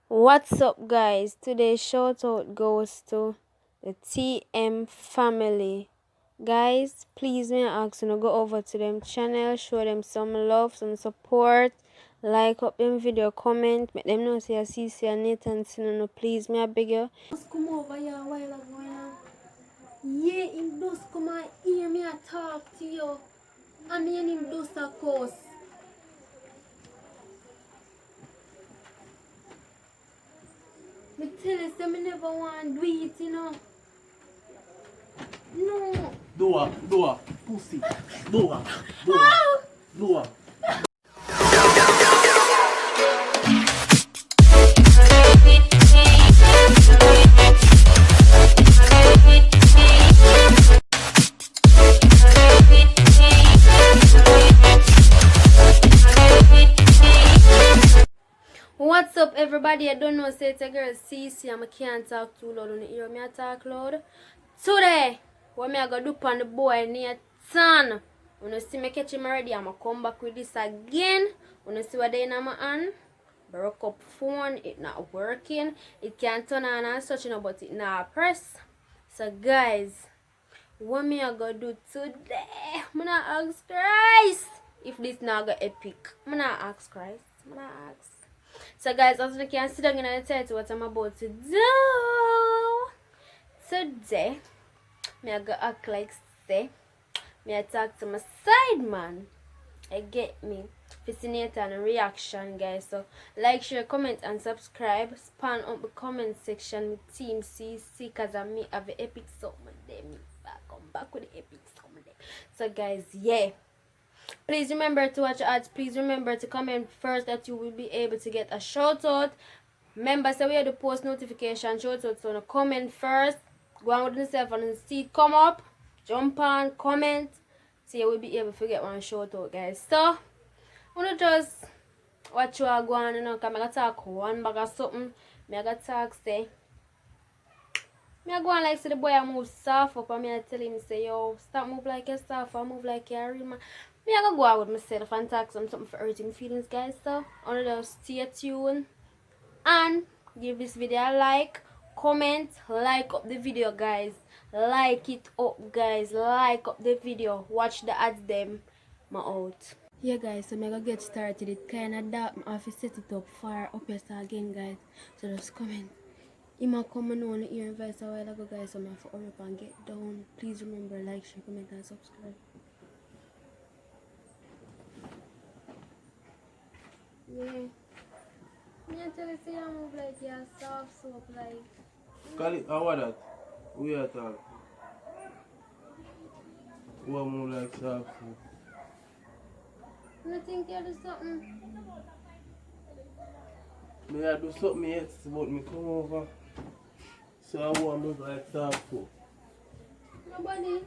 What's up, guys? Today's shout out goes to the TM family. Guys, please may I ask you to go over to them channel, show them some love, some support, like up them video, comment, make them know say I see and Nathan no please me I beg you. Just come over here a while ago, you know. Yeah, him just come and hear me and talk to you. And then him just a cuss. Me tell you, say me never want to do it, you know. No. Doa, pussy. Doa. Doa. What's up, everybody? I don't know, say it's a girl CC and I can't talk too loud. You hear me I talk loud? Today, what me I gonna do on the boy Nathan? When you see me catch him already, I'm gonna come back with this again. When you see what they in my hand, broke up phone, it not working. It can turn on and such, but it not press. So guys, what me I gonna do today? I'm gonna ask Christ if this not gonna epic. I'm gonna ask Christ. I'm gonna ask. So guys, as you can see down in the title what I'm about to do today, me I go act like say me I talk to my Sideman. I get me fascinated and reaction, guys. So like, share, comment and subscribe. Span up the comment section with Team CC cause I me have the epic song with them. Come back with the epic song with them. So guys, yeah. Please remember to watch ads. Please remember to comment first that you will be able to get a shout out. Remember, so we have the post notification shout out. So comment first. Go on with yourself and see it come up. Jump on, comment. So you will be able to get one shout out, guys. So I'm gonna just watch you all go on, you know, because I'm gonna talk one bag of something. I'm gonna talk say. I go on like say the boy I move soft up and I tell him say yo stop move like a soft or move like a real man. I gonna go out with myself and talk something for hurting feelings, guys. So I wanna just stay tuned and give this video a like, comment, like up the video, guys. Like it up, guys. Like up the video. Watch the ads them my out. Yeah, guys, so I'm gonna get started. It kinda dark. I have to set it up far up here again, guys. So just comment. You might come on the ear and voice a while ago, guys, so I have to hurry up and get down. Please remember, like, share, comment, and subscribe. Yeah. Me tell you, say I move like you're soft soap, like. Call it, how that? We are talking. What move like soft food? You think you do something? Me I do something else, but me come over. So I want move like soft food. Nobody.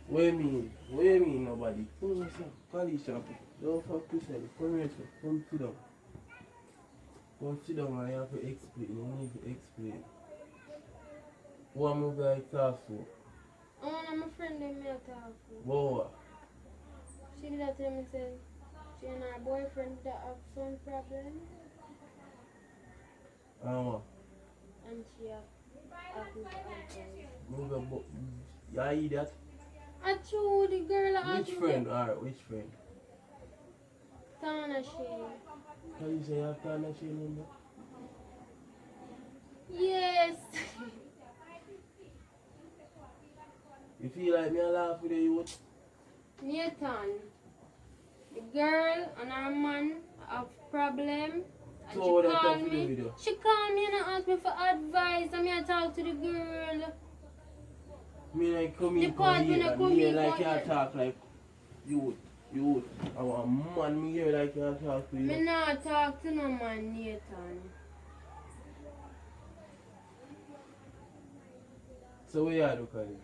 What you mean? What you mean nobody? Come here, sir. Call it shop. Don't fuck this side. Come here, sir. Come sit down. Come sit down and you have to explain. You need to explain. What move like soft food? I'm a friend in me talk. Boy. She did that tell me, say, she and her boyfriend that have some problem. And she have Move a book. Yeah, you that? I told the girl Which friend? Alright, which friend? Tana Shane. How you say you have Tana Shane number? Yes. You feel like me a laugh with you? Nathan. The girl and her man have problem. And So what she that called have to do me. with you? She called me and asked me for advice. And I talk to the girl. Me like come in Because come when here I and come me in, like come you here. talk like you. I want man me here like you talk to Me you. not talk to no man, Nathan. So what you do, Kali?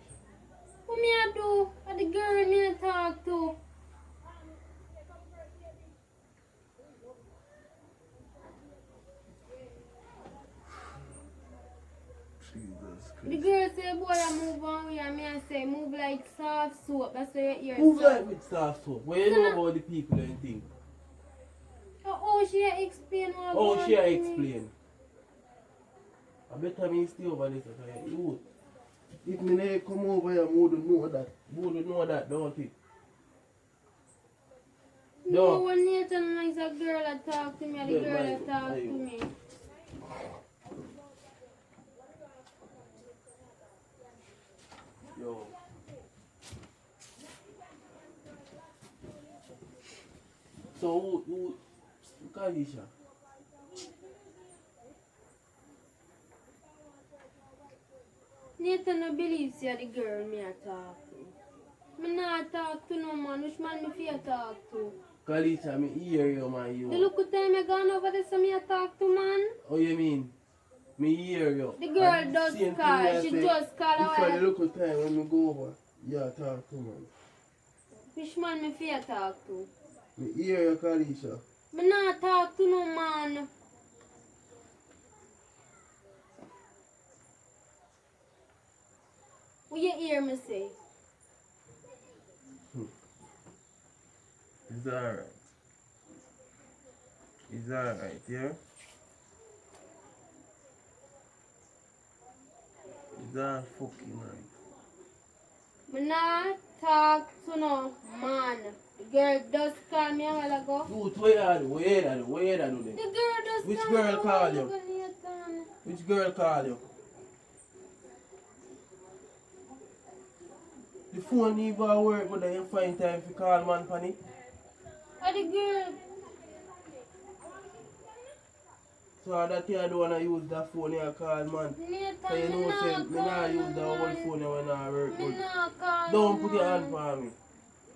What me I do? What the girl me I talk to? Jesus The Christ. girl say, boy, I move on with and me I say, move like soft soap. That's why you hear Move soft. like with soft soap. What you know about the people and think? Oh, she she explain what Oh, going she on to me. explain. I better me stay over this at you. If me never come over here, more to know that. More to know that, don't it? No, when Nathan likes a girl that talk to me, the girl that talk to me. Yo. So who Kalisha? Nathan no believe see the girl me a talk to. Me not talk to no man, which man me fear talk to? Kalisha, me hear you, man. The You. look time I gone over there, so me a talk to man. Oh, you mean? Me hear you. The girl does Same thing call, me she say, just call if I away. look at time when me go over, yeah, talk to man. Which man me fear talk to? Me hear you, Kalisha. Me not talk to no man. What you hear me say? It's alright. It's alright, yeah? It's all fucking right. Me not talk to no man. The girl just call me a while ago. Dude, where you do The then? girl just Which call girl me a call while you? ago, Nathan. Which girl call you? The phone even work, but then you find time to call man pan it. And the girl, So that you don't wanna use that phone you call man. Nathan, So you me know say not me call not use the no old man. phone when I work Me good. not call Don't no put your hand man. for me.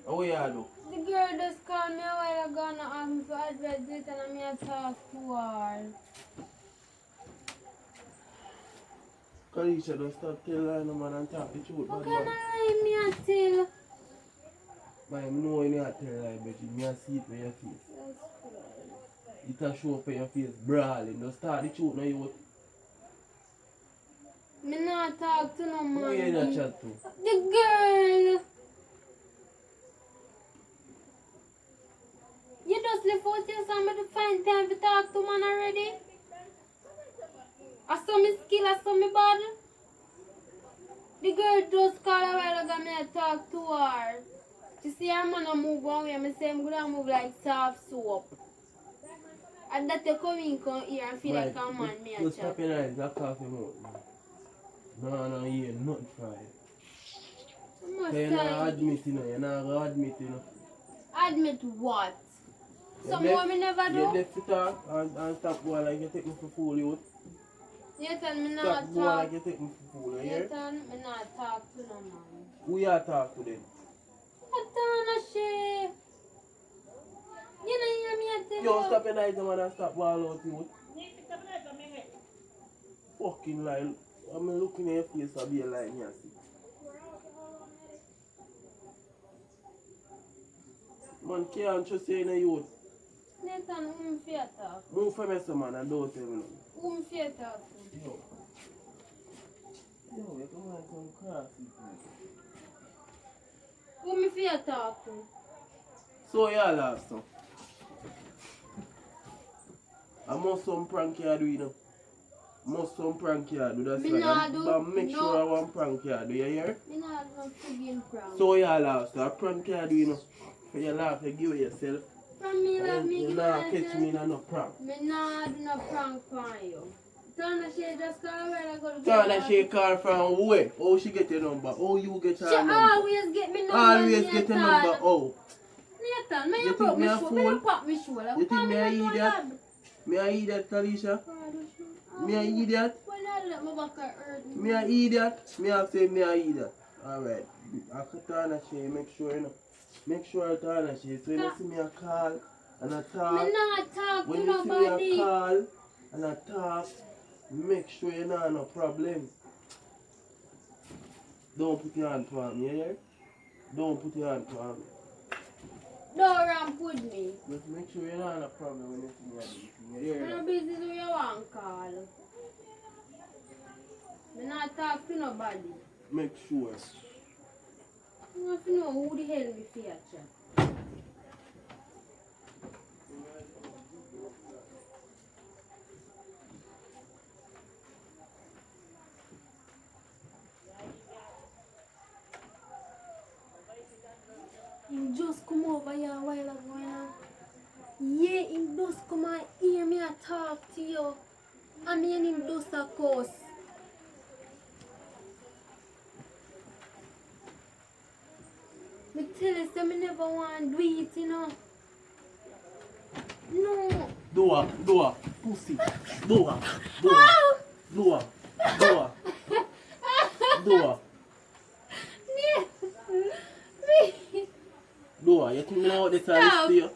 How you do? The girl just called me a while ago and asked me for advice it and I talk to her. Kalisha, don't stop telling lie no man and talk the truth, What bad kind of man. lie me a tell? Man, I know when you tell lie, but you I see it with your face. It can show up in your face brawling. Don't start the truth now you. Me not talk to no Who you in man. a chat to? The girl. You just left out here so me to find time to talk to man already? I saw me skill, I saw me bad. The girl just called a while ago, me I talk to her. She see her man a move one way, me say I'm gonna move like soft soap. And that you come here and feel like a man, me a Just chat. stop your eyes, that coffee mouth. No, you hear nothing from it. So you're not admitting it, you're not going to admit it. Admit what? Some You more me never You do? left it talk and stop going like you take me for fool, you. Nathan, me Stop not going like talk. you take me for fool, you hear? Nathan, me not talk to no man. Who you talk to them? Nathan, she. You know hear me a tell Yo, you. stop your eyes, man, and stop ball out, you. Fucking lie. I'm looking at your face to be a lie, me and see. Man, can't trust you in a youth. Nathan, who me fear talk? Move from me, some man, and don't tell me nothing. Who me fear talk to? Yo. Yo, you come on some classy. Who me fear talk to? So, yeah, last time. I must some prank you do, you know. Must some prank you do, that's Me right. nah do, But make no. sure I want prank you do, you hear? Me not no friggin' prank. So, yeah, last time. I prank you do, you know. For you laugh, you give it yourself. From me love me You give not myself. catch me in no prank. Me not do no prank for you. Turn the shade just call where I go to Tell that she call from where? Oh, she get your number. Oh, you get her She number. always get me number. Always get your number. Oh. Nathan, me You you think broke me me a shoe. fool? Me you pop me shoe. You think me a know idiot? that? Me a idiot, Kalisha? Me a idiot? When I let my back hurt me. Me a idiot? Me a say me a idiot. Alright. I could turn a shade, make sure you know. Make sure I turn a shade. So when you see me a call and I talk. Me not talk When to you see me a nobody. call and I talk, make sure you know no problem. Don't put your hand on me, you hear? Don't put your hand on me. Don't ramp with me. Just make sure you know no problem when you see me a do this, you Me hear? no business who you want call. Me not talk to nobody. Make sure. I want to know who the hell me fear chat. him just come and hear me and talk to you. I mean him just a cuss. Me tell you, say me never want to do it, you know. No. Door, pussy. Door. Ow! Door. Door, you think me know what this Stop. is to you?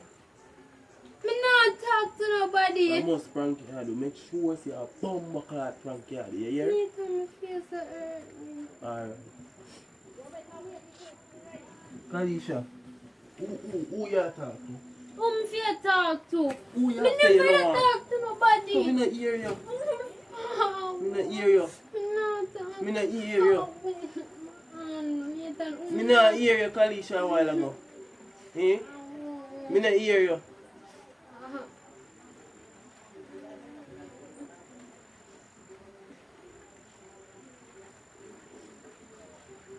Me not talk to nobody. I must prank you, do. Make sure see a bomb clot prank you, you hear? Me too, me feel so hurt. Alright. Kalisha, who you talk to? Who me feel talk to? Who you Me say you never know what? talk to So me nobody. not hear you. Ow. Me not hear you. Me not talk. Me not hear you. Me Me not hear you, Kalisha, a while ago. Eh? Me not hear you.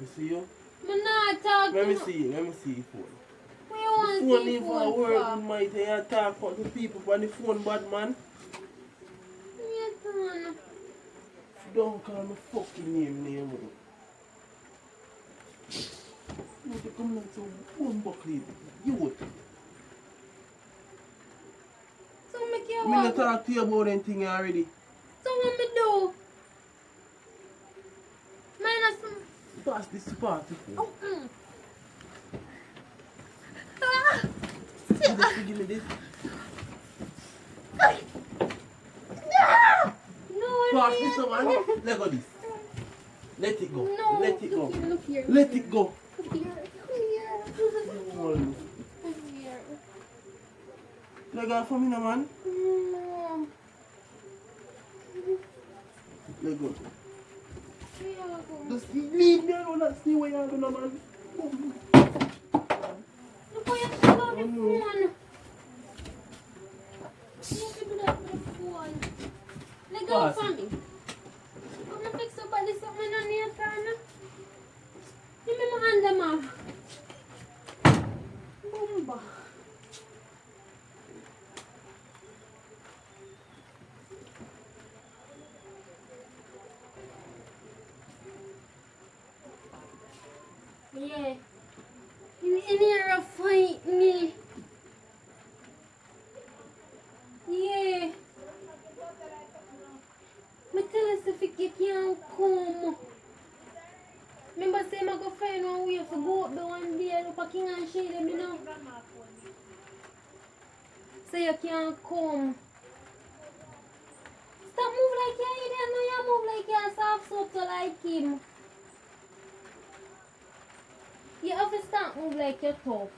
You see you? Me not talk Let me to see your phone. What you want The to phone see even a phone word for? in my thing and talk about the people on the phone, bad man. Me turn. Don't call me fucking name. You to come down to one bucket. You. So make you Me not walk. talk to you about anything already. So what me do? Minus some. Pass this party phone. Oh, Ah! Give me this. No, Pass I this one. can't. Let go this. Let it go. No, Let it go. Look here. Let it go. Look here. Hold me. Look here. Let go for me now, man. No. Let go. Here I go. Just leave me alone and stay where you are, no, man. Look how you pull out the phone. You can do that with the phone. Let go Pass from it. me. Come and fix somebody something on your turn. Give me my hand, them off. Boomba. Yeah. In here a fight me. Yeah. Me tell us if you can't come. Remember say I go find one way to go up the one day look at King and Shady, you know. Say you can't come. Stop move like you idiot, no you move like you soft soap to like him. You have to stop move like you're tough.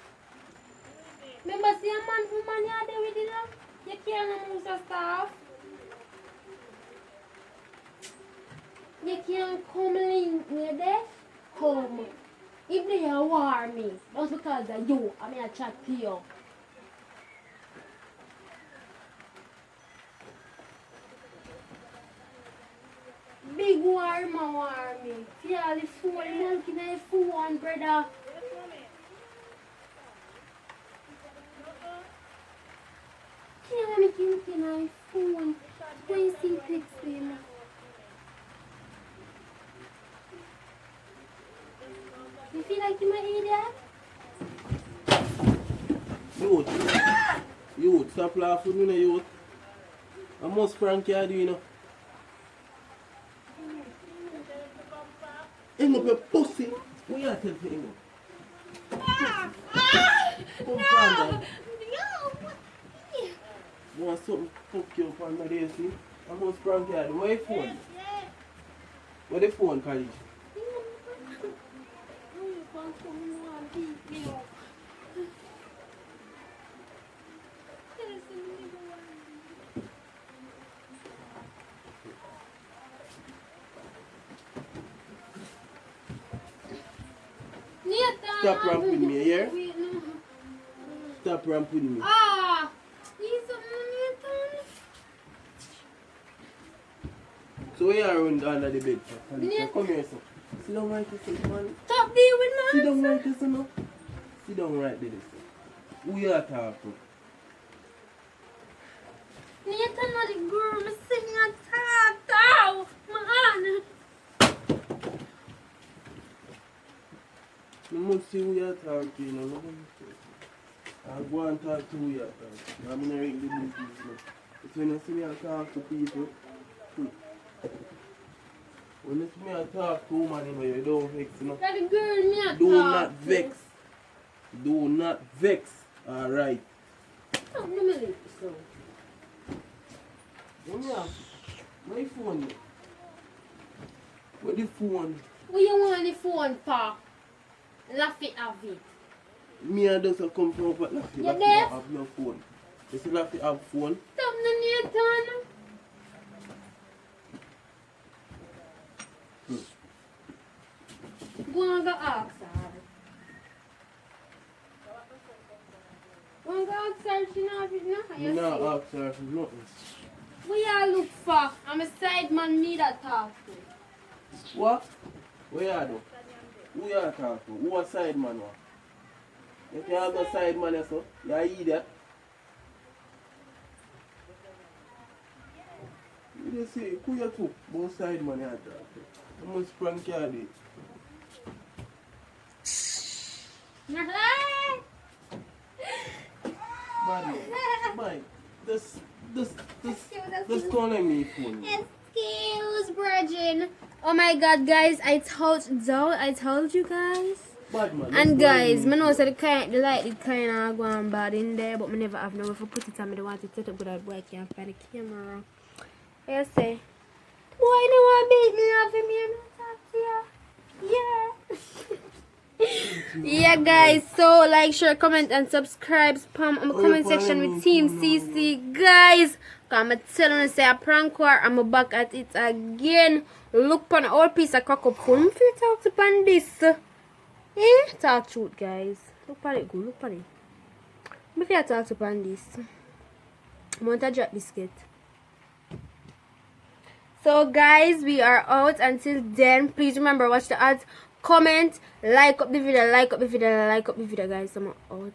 Remember see a man woman you are there with you know? You can't move so stuff. You can't come link me there. Come. If they are war me, that's because of you. I mean I chat to you. Big war me. Yeah, the phone, milk in the phone, brother. Yeah, I'm making my phone. When you see text him. You feel like you're my idiot? Youth, stop laughing, you know, youth. I must prank you, do you know? Hang up your pussy. What you tell for him? Come find you want something fuck you up on my day, see? I must prank you, do. Where your phone? Where the phone, Khalid? Stop ramping with me, you hear? Stop ramping with me. Ah! He's a money. So where you are under the bed for? Yeah. Come here, sir. Sit down right there, man. Stop dealing with Sit down nonsense. right there, sir, no? Sit down right there, sir. Who you are talking? you tell me the girl, me see me a talk, man. You must see who you talk to, you know. I go and talk to who you talk to. I'm not really doing this, you know. It's when you see me talk to people, when you see me talk to woman, you know, you don't vex, you know. That the girl me a Do talk not to. vex. Do not vex. Alright. Stop no me lips, so. What you have? My phone. Where the phone? What you want the phone for? Laugh it have it. Me and just come from up at Laffy. You Laffy deaf? have no phone. You see Laffy have phone? Stop no Nathan. Go and go ask her. Go and go ask her if she not have it now. Me You not see? ask her for nothing. What you look for? I'm a side man me that talk to. What? Where you do? Who you talk to? Who a side man wa? If you have no side man so, you a idiot. You just say, who you to? Both side man you talk to. You must prank your day. Bad man. Mike, just call me phone. Excuse, Virgin. Oh my God, guys! I told you guys. Bad man. And just call guys, me I know phone. so the light it kind of going bad in there, but I never have no way to put it on. I don't want to set up with that boy. I can't find the camera. I say, boy, no one beat me off of me and talk to you. Yeah. Yeah, guys. So like, share, comment, and subscribe. Spam on the comment section with Team CC, guys. Cause I'm telling you, say a prank war. I'm back at it again. Look on all piece of cock up phone. If you talk to pan this. Eh? Talk truth, guys. Look at it, go. Look at it. If you talk to pan this. I want a drop biscuit. So guys, we are out until then. Please remember, watch the ads, comment, like up the video, guys. I'm out.